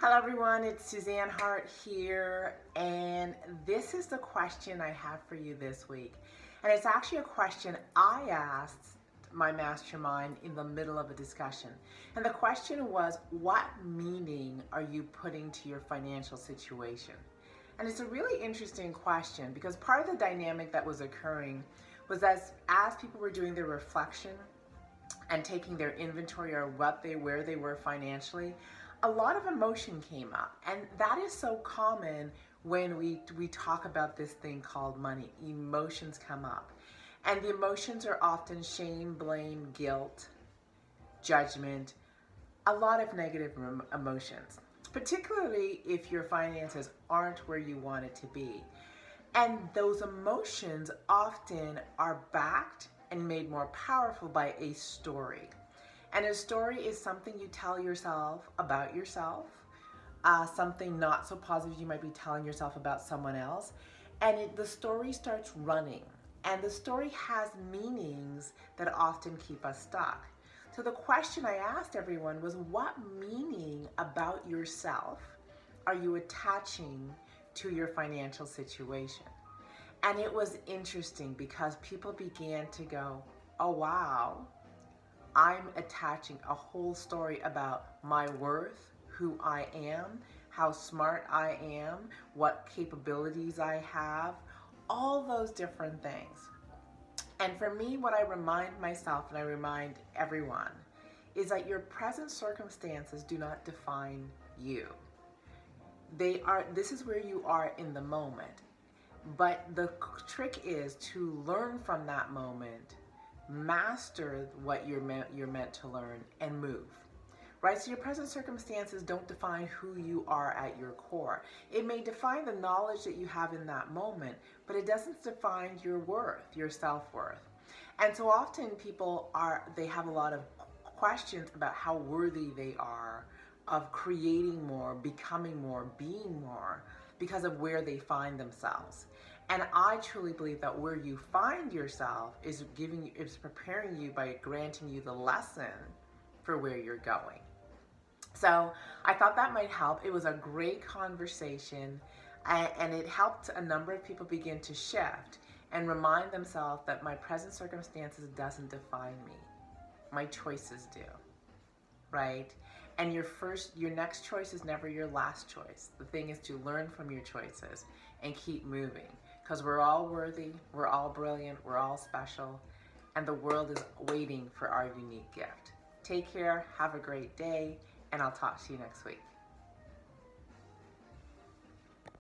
Hello everyone, it's Suzanne Hart here, and this is the question I have for you this week. And it's actually a question I asked my mastermind in the middle of a discussion. And the question was, what meaning are you putting to your financial situation? And it's a really interesting question because part of the dynamic that was occurring was that as people were doing their reflection and taking their inventory or where they were financially, a lot of emotion came up, and that is so common when we talk about this thing called money. Emotions come up, and the emotions are often shame, blame, guilt, judgment, a lot of negative emotions, particularly if your finances aren't where you want it to be. And those emotions often are backed and made more powerful by a story. And a story is something you tell yourself about yourself, something not so positive you might be telling yourself about someone else. And the story starts running. And the story has meanings that often keep us stuck. So the question I asked everyone was, what meaning about yourself are you attaching to your financial situation? And it was interesting because people began to go, oh wow, I'm attaching a whole story about my worth, who I am, how smart I am, what capabilities I have, all those different things. And for me, what I remind myself and I remind everyone is that your present circumstances do not define you. This is where you are in the moment. But the trick is to learn from that moment, master what you're meant to learn, and move. Right? So your present circumstances don't define who you are at your core. It may define the knowledge that you have in that moment, but it doesn't define your worth, your self-worth. And so often people they have a lot of questions about how worthy they are of creating more, becoming more, being more, because of where they find themselves. And I truly believe that where you find yourself is preparing you by granting you the lesson for where you're going. So I thought that might help. It was a great conversation, and it helped a number of people begin to shift and remind themselves that my present circumstances doesn't define me. My choices do, right? And your next choice is never your last choice. The thing is to learn from your choices and keep moving, because we're all worthy, we're all brilliant, we're all special, and the world is waiting for our unique gift. Take care, have a great day, and I'll talk to you next week.